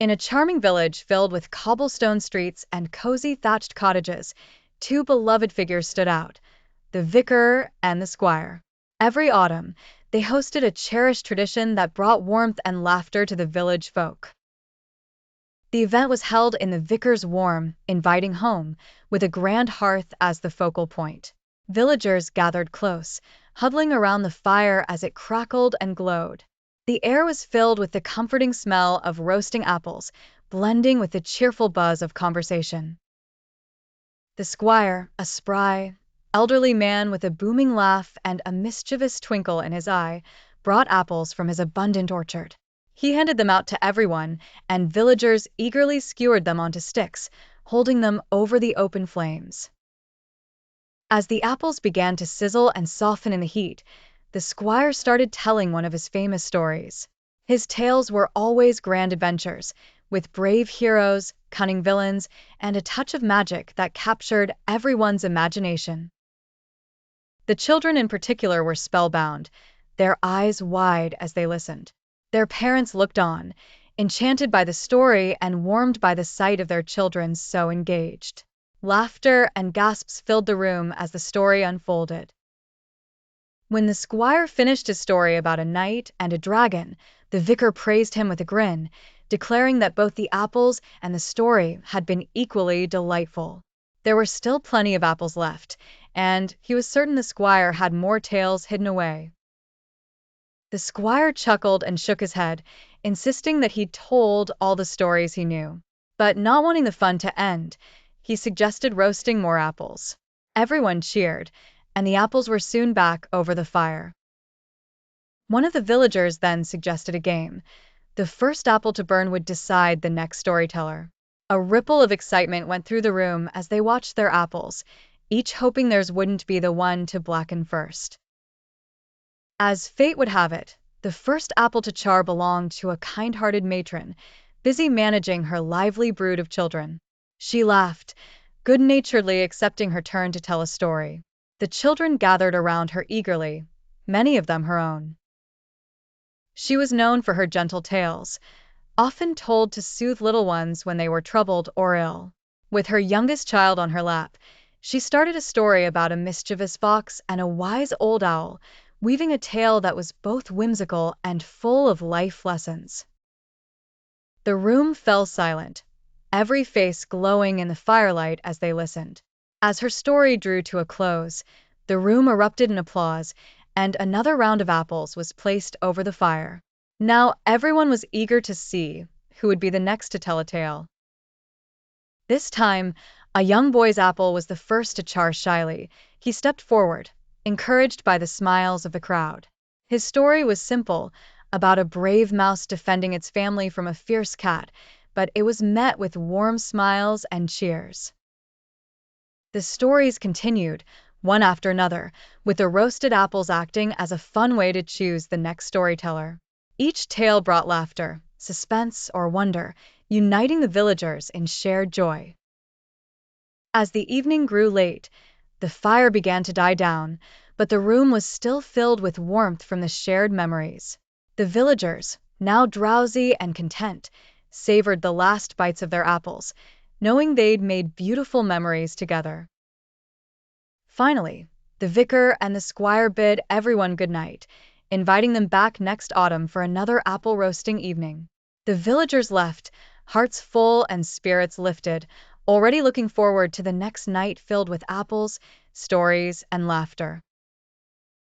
In a charming village filled with cobblestone streets and cozy thatched cottages, two beloved figures stood out, the vicar and the squire. Every autumn, they hosted a cherished tradition that brought warmth and laughter to the village folk. The event was held in the vicar's warm, inviting home, with a grand hearth as the focal point. Villagers gathered close, huddling around the fire as it crackled and glowed. The air was filled with the comforting smell of roasting apples, blending with the cheerful buzz of conversation. The squire, a spry, elderly man with a booming laugh and a mischievous twinkle in his eye, brought apples from his abundant orchard. He handed them out to everyone, and villagers eagerly skewered them onto sticks, holding them over the open flames. As the apples began to sizzle and soften in the heat, the squire started telling one of his famous stories. His tales were always grand adventures, with brave heroes, cunning villains, and a touch of magic that captured everyone's imagination. The children in particular were spellbound, their eyes wide as they listened. Their parents looked on, enchanted by the story and warmed by the sight of their children so engaged. Laughter and gasps filled the room as the story unfolded. When the squire finished his story about a knight and a dragon, the vicar praised him with a grin, declaring that both the apples and the story had been equally delightful. There were still plenty of apples left, and he was certain the squire had more tales hidden away. The squire chuckled and shook his head, insisting that he'd told all the stories he knew. But not wanting the fun to end, he suggested roasting more apples. Everyone cheered, and the apples were soon back over the fire. One of the villagers then suggested a game. The first apple to burn would decide the next storyteller. A ripple of excitement went through the room as they watched their apples, each hoping theirs wouldn't be the one to blacken first. As fate would have it, the first apple to char belonged to a kind-hearted matron, busy managing her lively brood of children. She laughed, good-naturedly accepting her turn to tell a story. The children gathered around her eagerly, many of them her own. She was known for her gentle tales, often told to soothe little ones when they were troubled or ill. With her youngest child on her lap, she started a story about a mischievous fox and a wise old owl, weaving a tale that was both whimsical and full of life lessons. The room fell silent, every face glowing in the firelight as they listened. As her story drew to a close, the room erupted in applause, and another round of apples was placed over the fire. Now everyone was eager to see who would be the next to tell a tale. This time, a young boy's apple was the first to char shyly. He stepped forward, encouraged by the smiles of the crowd. His story was simple, about a brave mouse defending its family from a fierce cat, but it was met with warm smiles and cheers. The stories continued, one after another, with the roasted apples acting as a fun way to choose the next storyteller. Each tale brought laughter, suspense, or wonder, uniting the villagers in shared joy. As the evening grew late, the fire began to die down, but the room was still filled with warmth from the shared memories. The villagers, now drowsy and content, savored the last bites of their apples, knowing they'd made beautiful memories together. Finally, the vicar and the squire bid everyone good night, inviting them back next autumn for another apple roasting evening. The villagers left, hearts full and spirits lifted, already looking forward to the next night filled with apples, stories, and laughter.